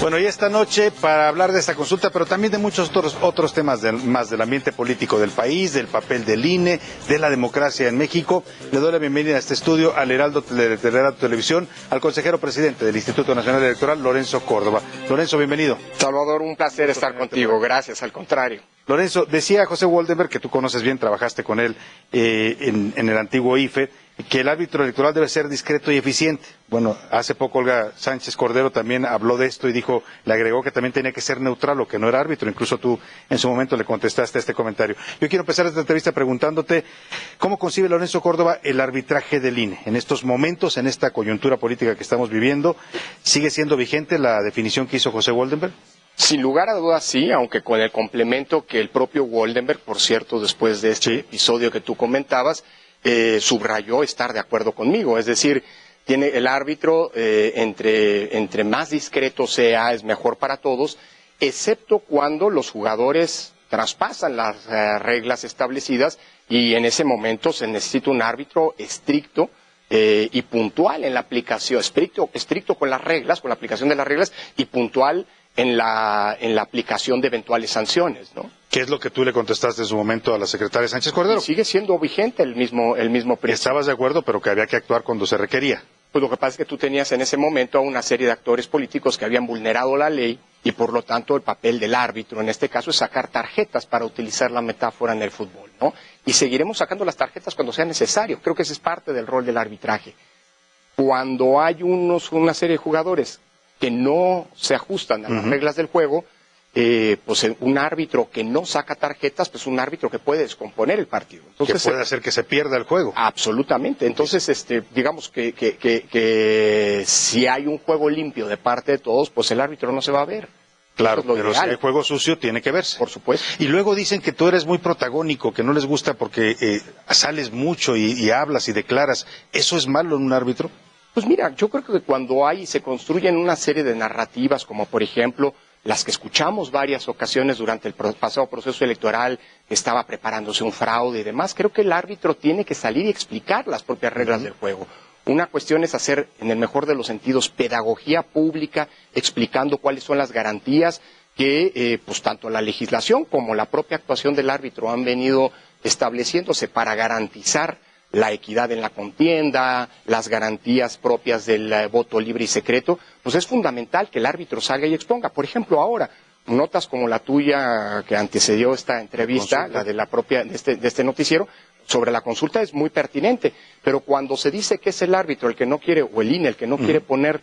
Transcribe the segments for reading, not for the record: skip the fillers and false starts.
Bueno, y esta noche para hablar de esta consulta, pero también de muchos otros temas más del ambiente político del país, del papel del INE, de la democracia en México, le doy la bienvenida a este estudio al Heraldo Televisión, al consejero presidente del Instituto Nacional Electoral, Lorenzo Córdoba. Lorenzo, bienvenido. Salvador, un placer estar contigo, gracias, al contrario. Lorenzo, decía José Woldenberg, que tú conoces bien, trabajaste con él en el antiguo IFE, que el árbitro electoral debe ser discreto y eficiente. Bueno, hace poco Olga Sánchez Cordero también habló de esto y le agregó que también tenía que ser neutral o que no era árbitro. Incluso tú en su momento le contestaste a este comentario. Yo quiero empezar esta entrevista preguntándote cómo concibe Lorenzo Córdoba el arbitraje del INE. En estos momentos, en esta coyuntura política que estamos viviendo, ¿sigue siendo vigente la definición que hizo José Woldenberg? Sin lugar a dudas sí, aunque con el complemento que el propio Woldenberg, por cierto, después de este episodio que tú comentabas, subrayó estar de acuerdo conmigo. Es decir, tiene el árbitro, entre más discreto sea, es mejor para todos, excepto cuando los jugadores traspasan las reglas establecidas, y en ese momento se necesita un árbitro estricto y puntual en la aplicación, estricto con las reglas, con la aplicación de las reglas, y puntual en la aplicación de eventuales sanciones, ¿no? ¿Qué es lo que tú le contestaste en su momento a la secretaria Sánchez Cordero? Y sigue siendo vigente el mismo principio. Estabas de acuerdo, pero que había que actuar cuando se requería. Pues lo que pasa es que tú tenías en ese momento a una serie de actores políticos que habían vulnerado la ley, y por lo tanto el papel del árbitro en este caso es sacar tarjetas, para utilizar la metáfora en el fútbol, ¿no? Y seguiremos sacando las tarjetas cuando sea necesario. Creo que ese es parte del rol del arbitraje. Cuando hay una serie de jugadores que no se ajustan a las reglas del juego, pues un árbitro que no saca tarjetas, pues un árbitro que puede descomponer el partido. Entonces, que puede hacer que se pierda el juego. Absolutamente. Entonces, digamos que si hay un juego limpio de parte de todos, pues el árbitro no se va a ver. Claro, pero si hay juego sucio, tiene que verse. Por supuesto. Y luego dicen que tú eres muy protagónico, que no les gusta porque sales mucho y hablas y declaras. ¿Eso es malo en un árbitro? Pues mira, yo creo que cuando se construyen una serie de narrativas, como por ejemplo las que escuchamos varias ocasiones durante el pasado proceso electoral, que estaba preparándose un fraude y demás, creo que el árbitro tiene que salir y explicar las propias reglas del juego. Una cuestión es hacer, en el mejor de los sentidos, pedagogía pública, explicando cuáles son las garantías que pues tanto la legislación como la propia actuación del árbitro han venido estableciéndose para garantizar la equidad en la contienda, las garantías propias del voto libre y secreto. Pues es fundamental que el árbitro salga y exponga. Por ejemplo, ahora, notas como la tuya que antecedió esta entrevista, la de la propia de este noticiero, sobre la consulta es muy pertinente, pero cuando se dice que es el árbitro el que no quiere, o el INE el que no quiere poner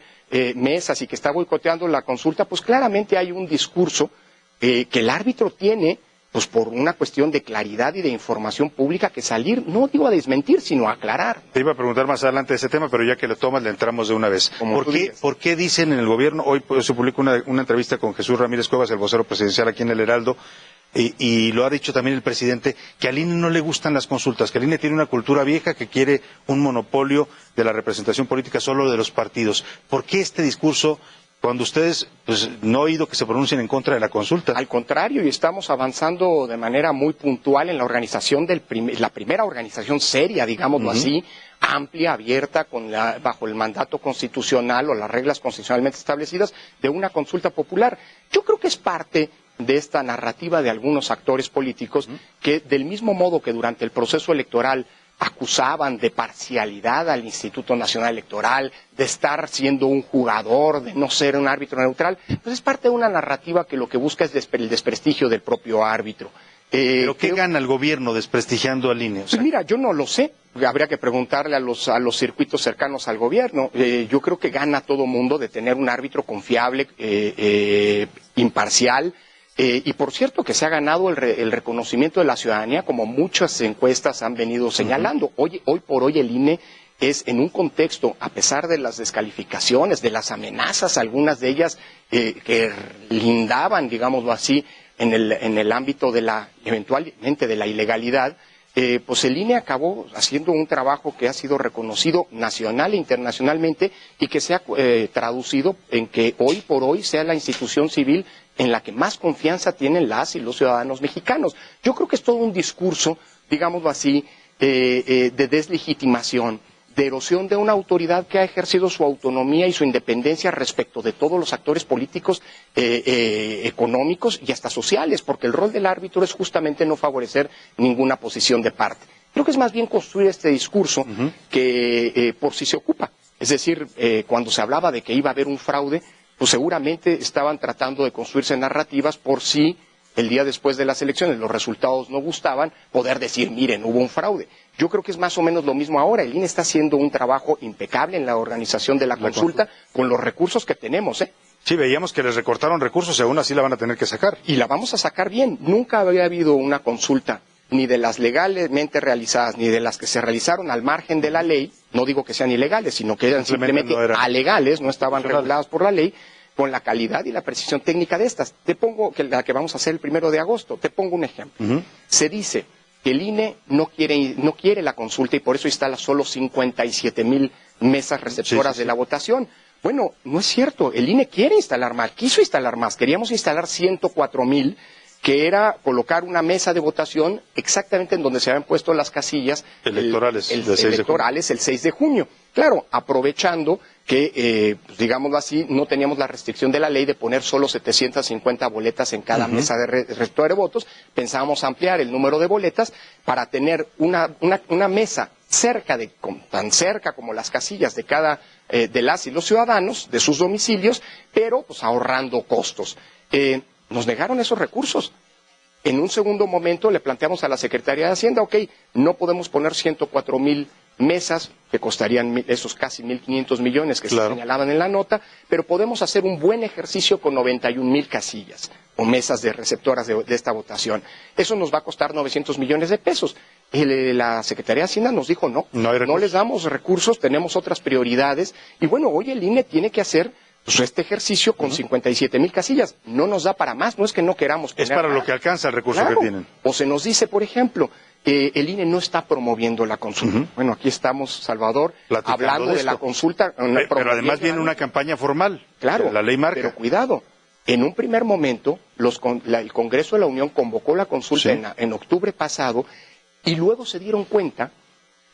mesas y que está boicoteando la consulta, pues claramente hay un discurso que el árbitro tiene, pues por una cuestión de claridad y de información pública, que salir, no digo a desmentir, sino a aclarar. Te iba a preguntar más adelante de ese tema, pero ya que lo tomas, le entramos de una vez. ¿Por qué dicen en el gobierno, hoy se publicó una entrevista con Jesús Ramírez Cuevas, el vocero presidencial aquí en el Heraldo, y lo ha dicho también el presidente, que al INE no le gustan las consultas, que el INE tiene una cultura vieja que quiere un monopolio de la representación política solo de los partidos? ¿Por qué este discurso cuando ustedes no he oído que se pronuncien en contra de la consulta? Al contrario, y estamos avanzando de manera muy puntual en la organización la primera organización seria, digámoslo así, amplia, abierta, bajo el mandato constitucional o las reglas constitucionalmente establecidas de una consulta popular. Yo creo que es parte de esta narrativa de algunos actores políticos que, del mismo modo que durante el proceso electoral acusaban de parcialidad al Instituto Nacional Electoral, de estar siendo un jugador, de no ser un árbitro neutral, pues es parte de una narrativa que lo que busca es el desprestigio del propio árbitro. ¿Pero qué gana el gobierno desprestigiando al INE? Pues mira, yo no lo sé. Habría que preguntarle a los circuitos cercanos al gobierno. Yo creo que gana todo mundo de tener un árbitro confiable, imparcial, y por cierto que se ha ganado el reconocimiento de la ciudadanía, como muchas encuestas han venido señalando. Hoy por hoy el INE es, en un contexto, a pesar de las descalificaciones, de las amenazas, algunas de ellas que lindaban, digámoslo así, en el ámbito de eventualmente de la ilegalidad, pues el INE acabó haciendo un trabajo que ha sido reconocido nacional e internacionalmente, y que se ha traducido en que hoy por hoy sea la institución civil en la que más confianza tienen las y los ciudadanos mexicanos. Yo creo que es todo un discurso, digámoslo así, de deslegitimación, de erosión de una autoridad que ha ejercido su autonomía y su independencia respecto de todos los actores políticos, económicos y hasta sociales, porque el rol del árbitro es justamente no favorecer ninguna posición de parte. Creo que es más bien construir este discurso que por si se ocupa. Es decir, cuando se hablaba de que iba a haber un fraude, pues seguramente estaban tratando de construirse narrativas por si el día después de las elecciones los resultados no gustaban, poder decir, miren, hubo un fraude. Yo creo que es más o menos lo mismo ahora. El INE está haciendo un trabajo impecable en la organización de la consulta con los recursos que tenemos, ¿eh? Sí, veíamos que les recortaron recursos y aún así la van a tener que sacar. Y la vamos a sacar bien. Nunca había habido una consulta, ni de las legalmente realizadas, ni de las que se realizaron al margen de la ley. No digo que sean ilegales, sino que eran simplemente alegales, no estaban reguladas por la ley, con la calidad y la precisión técnica de estas. Te pongo, que la que vamos a hacer el 1 de agosto, te pongo un ejemplo. Se dice que el INE no quiere la consulta y por eso instala solo 57,000 mesas receptoras de la votación. Bueno, no es cierto, el INE quiere instalar más, quiso instalar más, queríamos instalar 104,000, que era colocar una mesa de votación exactamente en donde se habían puesto las casillas electorales, el 6 de junio. Claro, aprovechando que, pues, digámoslo así, no teníamos la restricción de la ley de poner solo 750 boletas en cada mesa de receptor de votos, pensábamos ampliar el número de boletas para tener una mesa tan cerca como las casillas de cada de las y los ciudadanos, de sus domicilios, pero pues ahorrando costos. Nos negaron esos recursos. En un segundo momento le planteamos a la Secretaría de Hacienda, no podemos poner 104,000 mesas, que costarían esos casi 1,500 millones que se señalaban en la nota, pero podemos hacer un buen ejercicio con 91,000 casillas o mesas de receptoras de esta votación. Eso nos va a costar 900 millones de pesos. La Secretaría de Hacienda nos dijo, no les damos recursos, tenemos otras prioridades, y bueno, hoy el INE tiene que hacer pues este ejercicio con 57,000 casillas. No nos da para más, no es que no queramos poner es para más. lo que alcanza el recurso que tienen. O se nos dice, por ejemplo, el INE no está promoviendo la consulta. Bueno, aquí estamos, Salvador, hablando de la consulta. Pero además viene una campaña formal. Claro, la ley marca. Pero cuidado, en un primer momento el Congreso de la Unión convocó la consulta en octubre pasado y luego se dieron cuenta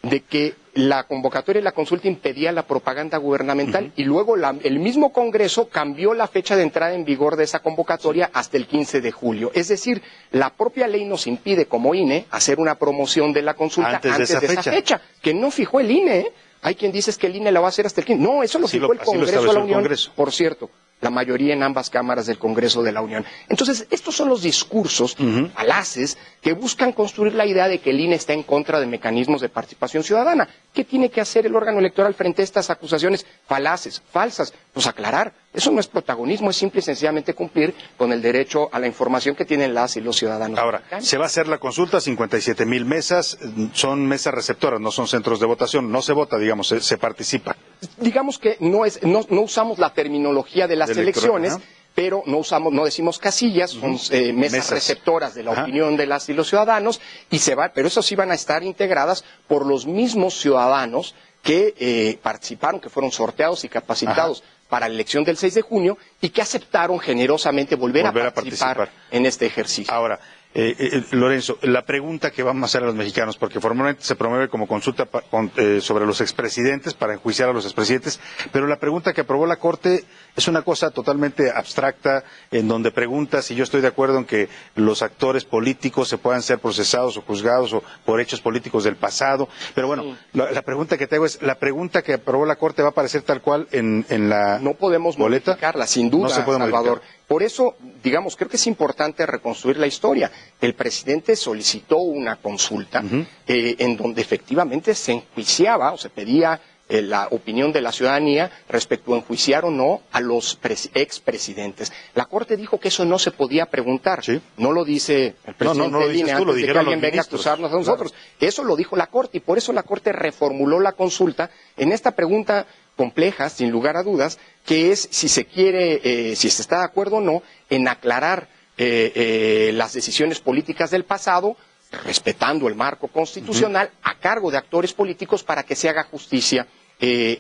de que la convocatoria y la consulta impedía la propaganda gubernamental y luego el mismo Congreso cambió la fecha de entrada en vigor de esa convocatoria hasta el 15 de julio. Es decir, la propia ley nos impide como INE hacer una promoción de la consulta antes de esa fecha, que no fijó el INE, ¿eh? Hay quien dice que el INE la va a hacer hasta el 15. No, eso lo fijó el Congreso de la Unión, por cierto. La mayoría en ambas cámaras del Congreso de la Unión. Entonces, estos son los discursos falaces que buscan construir la idea de que el INE está en contra de mecanismos de participación ciudadana. ¿Qué tiene que hacer el órgano electoral frente a estas acusaciones falaces, falsas? Pues aclarar. Eso no es protagonismo, es simple y sencillamente cumplir con el derecho a la información que tienen las y los ciudadanos. Ahora, se va a hacer la consulta, 57,000 mesas, son mesas receptoras, no son centros de votación, no se vota, digamos, se participa. Digamos que no usamos la terminología de las elecciones, pero no decimos casillas, son mesas receptoras de la opinión de las y los ciudadanos, pero eso sí van a estar integradas por los mismos ciudadanos que participaron, que fueron sorteados y capacitados para la elección del 6 de junio y que aceptaron generosamente volver a participar en este ejercicio. Ahora, Lorenzo, la pregunta que vamos a hacer a los mexicanos, porque formalmente se promueve como consulta sobre los expresidentes, para enjuiciar a los expresidentes, pero la pregunta que aprobó la Corte es una cosa totalmente abstracta, en donde pregunta si yo estoy de acuerdo en que los actores políticos se puedan ser procesados o juzgados por hechos políticos del pasado, pero bueno, la pregunta que te hago es, ¿la pregunta que aprobó la Corte va a aparecer tal cual en la No podemos boleta? modificarla, sin duda, No se puede Salvador. modificar. Por eso, digamos, creo que es importante reconstruir la historia. El presidente solicitó una consulta en donde efectivamente se enjuiciaba o se pedía la opinión de la ciudadanía respecto a enjuiciar o no a los expresidentes. La Corte dijo que eso no se podía preguntar. No lo dice el presidente no lo dices tú, lo antes de que dijeron alguien los venga a ministros. acusarnos a nosotros. Eso lo dijo la Corte y por eso la Corte reformuló la consulta en esta pregunta compleja, sin lugar a dudas, que es si se quiere, si se está de acuerdo o no en aclarar las decisiones políticas del pasado, respetando el marco constitucional, a cargo de actores políticos para que se haga justicia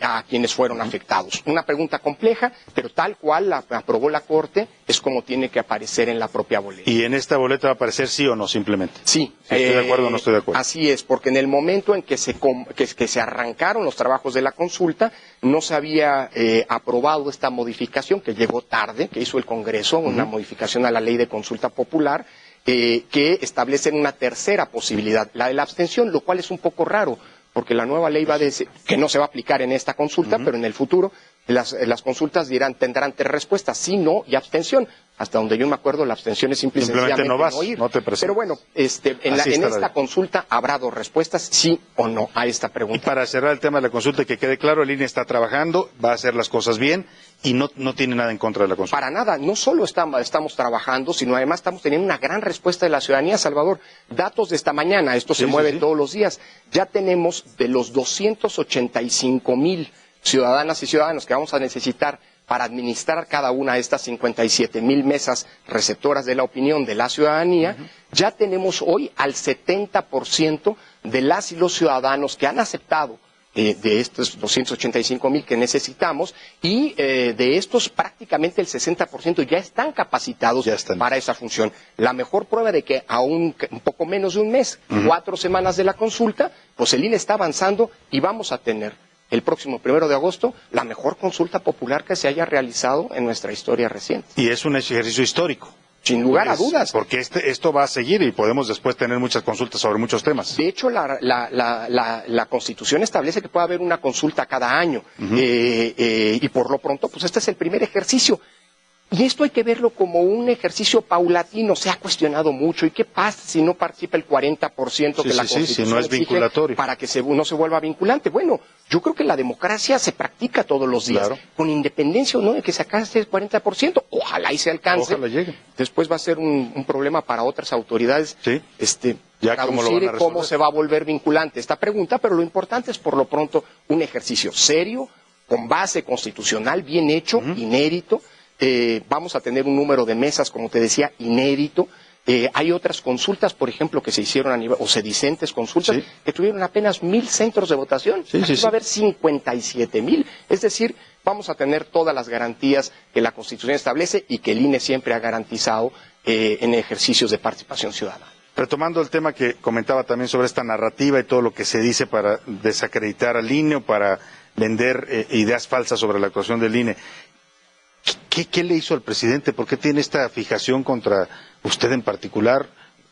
a quienes fueron afectados. Una pregunta compleja, pero tal cual la aprobó la Corte, es como tiene que aparecer en la propia boleta. ¿Y en esta boleta va a aparecer sí o no, simplemente? Sí. Si estoy de acuerdo o no estoy de acuerdo. Así es, porque en el momento en que se arrancaron los trabajos de la consulta, no se había aprobado esta modificación, que llegó tarde, que hizo el Congreso, una modificación a la Ley de Consulta Popular, que establece una tercera posibilidad, la de la abstención, lo cual es un poco raro, porque la nueva ley va a decir que no se va a aplicar en esta consulta, pero en el futuro las consultas tendrán 3 respuestas, sí, no y abstención. Hasta donde yo me acuerdo, la abstención es simple y sencillamente no vas, no ir. no te presentas. Pero bueno, en esta consulta habrá 2 respuestas, sí o no, a esta pregunta. Y para cerrar el tema de la consulta, que quede claro, el INE está trabajando, va a hacer las cosas bien y no tiene nada en contra de la consulta. Para nada, no solo estamos trabajando, sino además estamos teniendo una gran respuesta de la ciudadanía, Salvador. Datos de esta mañana, esto se mueve todos los días. Ya tenemos de los 285,000 ciudadanas y ciudadanos que vamos a necesitar para administrar cada una de estas 57,000 mesas receptoras de la opinión de la ciudadanía, ya tenemos hoy al 70% de las y los ciudadanos que han aceptado de estos 285,000 que necesitamos y de estos prácticamente el 60% ya están capacitados para esa función. La mejor prueba de que aún un poco menos de un mes, 4 semanas de la consulta, pues el INE está avanzando y vamos a tener el próximo 1 de agosto la mejor consulta popular que se haya realizado en nuestra historia reciente. Y es un ejercicio histórico. Sin lugar a dudas. Porque esto va a seguir y podemos después tener muchas consultas sobre muchos temas. De hecho, la Constitución establece que puede haber una consulta cada año. Y por lo pronto, pues este es el primer ejercicio. Y esto hay que verlo como un ejercicio paulatino. Se ha cuestionado mucho. ¿Y qué pasa si no participa el 40% que la Constitución si no es vinculatorio para que no se vuelva vinculante? Bueno, yo creo que la democracia se practica todos los días, con independencia o no de que se alcance el 40%. Ojalá y se alcance. Ojalá llegue. Después va a ser un problema para otras autoridades. Ya traducir cómo se va a volver vinculante esta pregunta, pero lo importante es por lo pronto un ejercicio serio, con base constitucional, bien hecho, inédito. Vamos a tener un número de mesas, como te decía, inédito. Hay otras consultas, por ejemplo, que se hicieron a nivel, o sedicentes consultas, que tuvieron apenas 1,000 centros de votación. Aquí va a haber 57,000. Es decir, vamos a tener todas las garantías que la Constitución establece y que el INE siempre ha garantizado en ejercicios de participación ciudadana. Retomando el tema que comentaba también sobre esta narrativa y todo lo que se dice para desacreditar al INE o para vender ideas falsas sobre la actuación del INE, ¿Qué le hizo al presidente? ¿Por qué tiene esta fijación contra usted en particular?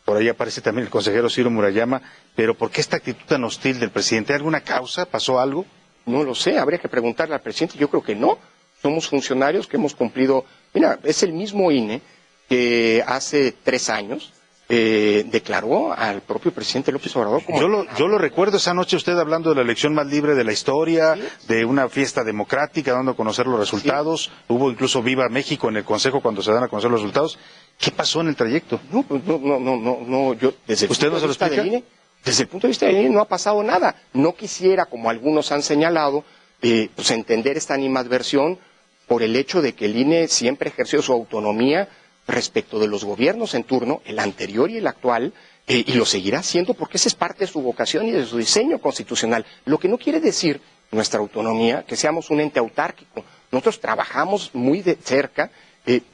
Por ahí aparece también el consejero Ciro Murayama, pero ¿por qué esta actitud tan hostil del presidente? ¿Hay alguna causa? ¿Pasó algo? No lo sé, habría que preguntarle al presidente. Yo creo que no. Somos funcionarios que hemos cumplido. Mira, es el mismo INE que hace 3 años declaró al propio presidente López Obrador como... Yo lo recuerdo esa noche usted hablando de la elección más libre de la historia, de una fiesta democrática, dando a conocer los resultados. Hubo incluso Viva México en el Consejo cuando se dan a conocer los resultados. ¿Qué pasó en el trayecto? No, pues no, yo desde el ¿Usted no se lo explica? Desde el punto de vista del INE no ha pasado nada. No quisiera, como algunos han señalado, pues entender esta animadversión por el hecho de que el INE siempre ejerció su autonomía respecto de los gobiernos en turno, el anterior y el actual, y lo seguirá haciendo porque esa es parte de su vocación y de su diseño constitucional. Lo que no quiere decir nuestra autonomía que seamos un ente autárquico. Nosotros trabajamos muy de cerca,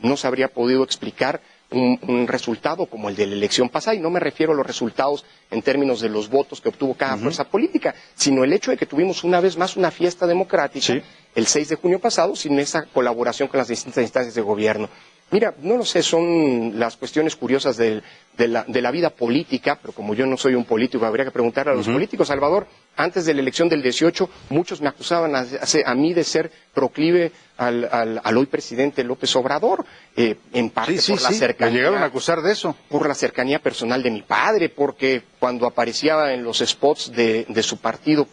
no se habría podido explicar un resultado como el de la elección pasada, y no me refiero a los resultados en términos de los votos que obtuvo cada fuerza política, sino el hecho de que tuvimos una vez más una fiesta democrática el 6 de junio pasado sin esa colaboración con las distintas instancias de gobierno. Mira, no lo sé, son las cuestiones curiosas de la vida política, pero como yo no soy un político, habría que preguntarle a los políticos. Salvador, antes de la elección del 18, muchos me acusaban a mí de ser proclive al hoy presidente López Obrador, en parte por la cercanía. Me llegaron a acusar de eso. Por la cercanía personal de mi padre, porque cuando aparecía en los spots de su partido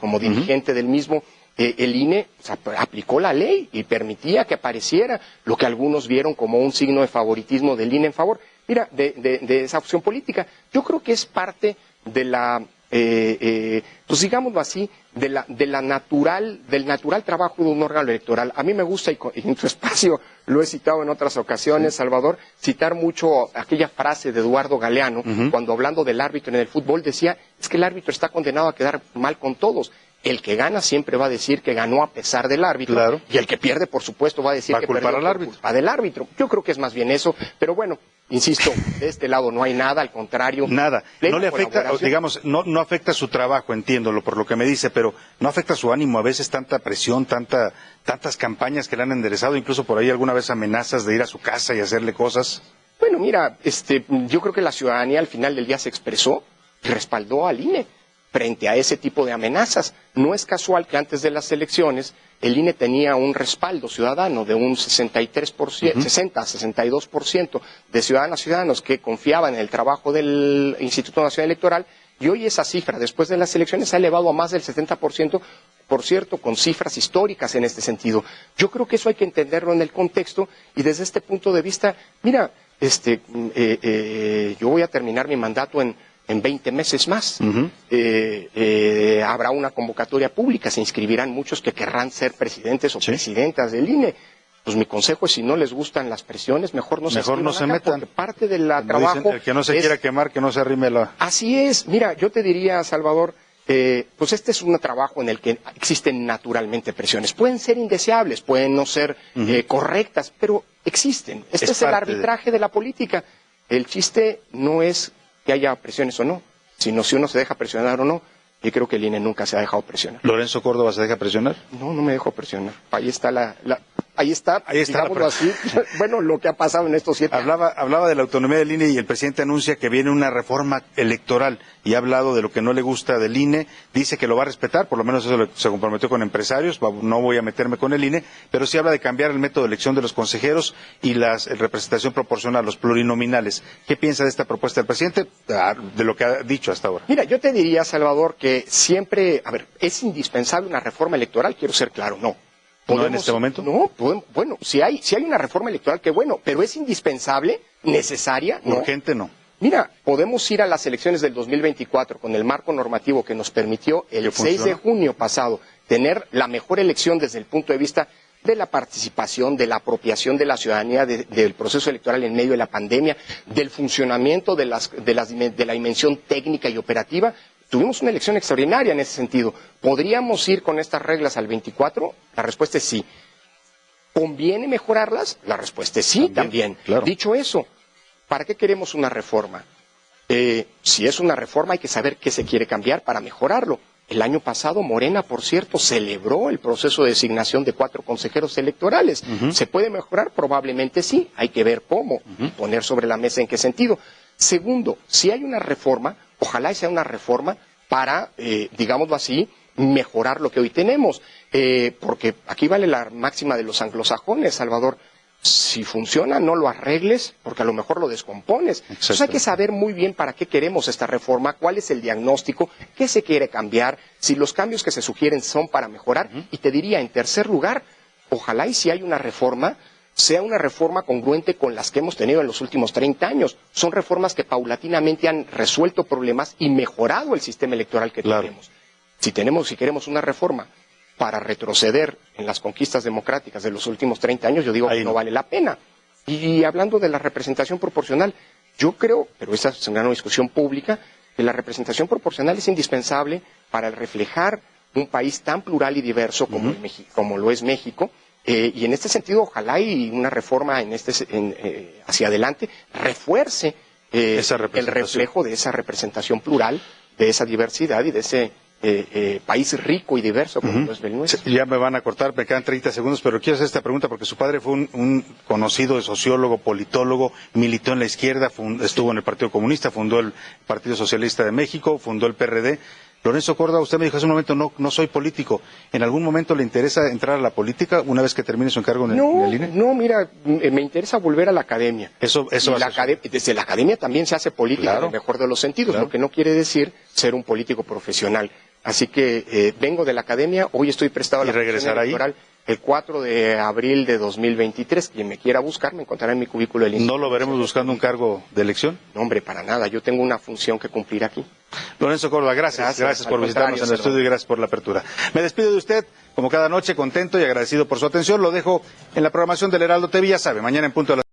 como dirigente del mismo, el INE aplicó la ley y permitía que apareciera lo que algunos vieron como un signo de favoritismo del INE en favor, mira, de esa opción política. Yo creo que es parte de la, pues digámoslo así, del natural trabajo de un órgano electoral. A mí me gusta, y en tu espacio lo he citado en otras ocasiones, Salvador, citar mucho aquella frase de Eduardo Galeano, cuando hablando del árbitro en el fútbol decía, es que el árbitro está condenado a quedar mal con todos. El que gana siempre va a decir que ganó a pesar del árbitro, claro, y el que pierde, por supuesto, va a decir que perdió por culpa del árbitro. Yo creo que es más bien eso, pero bueno, insisto, de este lado no hay nada, al contrario. Nada. No le afecta, digamos, no afecta su trabajo, entiéndolo por lo que me dice, pero no afecta su ánimo. A veces tanta presión, tantas campañas que le han enderezado, incluso por ahí alguna vez amenazas de ir a su casa y hacerle cosas. Bueno, mira, yo creo que la ciudadanía al final del día se expresó y respaldó al INE frente a ese tipo de amenazas. No es casual que antes de las elecciones el INE tenía un respaldo ciudadano de un 63%, 60-62% de ciudadanos que confiaban en el trabajo del Instituto Nacional Electoral, y hoy esa cifra, después de las elecciones, se ha elevado a más del 70%, por cierto, con cifras históricas en este sentido. Yo creo que eso hay que entenderlo en el contexto, y desde este punto de vista, mira, yo voy a terminar mi mandato en 20 meses más. Habrá una convocatoria pública, se inscribirán muchos que querrán ser presidentes o presidentas del INE. Pues mi consejo es, si no les gustan las presiones, mejor no se metan. Porque parte del trabajo dicen, el que no se quiera quemar, que no se arrime la... Así es. Mira, yo te diría, Salvador, pues este es un trabajo en el que existen naturalmente presiones. Pueden ser indeseables, pueden no ser correctas, pero existen. Este es el arbitraje de la política. El chiste no es que haya presiones o no, sino si uno se deja presionar o no. Yo creo que el INE nunca se ha dejado presionar. ¿Lorenzo Córdoba se deja presionar? No, no me dejo presionar. Ahí está digámoslo así, bueno, lo que ha pasado en estos 7 años. Hablaba de la autonomía del INE y el presidente anuncia que viene una reforma electoral y ha hablado de lo que no le gusta del INE, dice que lo va a respetar, por lo menos eso se comprometió con empresarios, no voy a meterme con el INE, pero sí habla de cambiar el método de elección de los consejeros y la representación proporcional, los plurinominales. ¿Qué piensa de esta propuesta del presidente, de lo que ha dicho hasta ahora? Mira, yo te diría, Salvador, que siempre, es indispensable una reforma electoral, quiero ser claro, no. ¿No en este momento? No, bueno, si hay una reforma electoral, qué bueno, pero es indispensable, necesaria, ¿no? Urgente, no. Mira, podemos ir a las elecciones del 2024 con el marco normativo que nos permitió el 6 de junio pasado tener la mejor elección desde el punto de vista de la participación, de la apropiación de la ciudadanía del proceso electoral en medio de la pandemia, del funcionamiento de la dimensión técnica y operativa. Tuvimos una elección extraordinaria en ese sentido. ¿Podríamos ir con estas reglas al 24? La respuesta es sí. ¿Conviene mejorarlas? La respuesta es sí también. Claro. Dicho eso, ¿para qué queremos una reforma? Si es una reforma hay que saber qué se quiere cambiar para mejorarlo. El año pasado Morena, por cierto, celebró el proceso de designación de 4 consejeros electorales. ¿Se puede mejorar? Probablemente sí. Hay que ver cómo, poner sobre la mesa en qué sentido. Segundo, si hay una reforma, ojalá sea una reforma para, digámoslo así, mejorar lo que hoy tenemos. Porque aquí vale la máxima de los anglosajones, Salvador. Si funciona, no lo arregles, porque a lo mejor lo descompones. Entonces hay que saber muy bien para qué queremos esta reforma, cuál es el diagnóstico, qué se quiere cambiar, si los cambios que se sugieren son para mejorar. Y te diría, en tercer lugar, ojalá y si hay una reforma, sea una reforma congruente con las que hemos tenido en los últimos 30 años. Son reformas que paulatinamente han resuelto problemas y mejorado el sistema electoral que tenemos. Si queremos una reforma para retroceder en las conquistas democráticas de los últimos 30 años, yo digo que no vale la pena. Y hablando de la representación proporcional, yo creo, pero esa es una discusión pública, que la representación proporcional es indispensable para reflejar un país tan plural y diverso como lo es México. Y en este sentido, ojalá y una reforma hacia adelante refuerce el reflejo de esa representación plural, de esa diversidad y de ese país rico y diverso como lo es el nuestro. Ya me van a cortar, me quedan 30 segundos, pero quiero hacer esta pregunta porque su padre fue un conocido sociólogo, politólogo, militó en la izquierda, estuvo en el Partido Comunista, fundó el Partido Socialista de México, fundó el PRD. Lorenzo Córdoba, usted me dijo hace un momento, no soy político. ¿En algún momento le interesa entrar a la política una vez que termine su encargo en el INE? No, mira, me interesa volver a la academia. Desde la academia también se hace política, en el mejor de los sentidos, lo que no quiere decir ser un político profesional. Así que vengo de la academia, hoy estoy prestado a la función electoral el 4 de abril de 2023. Quien me quiera buscar me encontrará en mi cubículo del Instituto. ¿No lo veremos buscando un cargo de elección? No, hombre, para nada. Yo tengo una función que cumplir aquí. Lorenzo Córdoba, gracias por visitarnos en el estudio y gracias por la apertura. Me despido de usted, como cada noche, contento y agradecido por su atención. Lo dejo en la programación del Heraldo TV, ya sabe, mañana en punto de las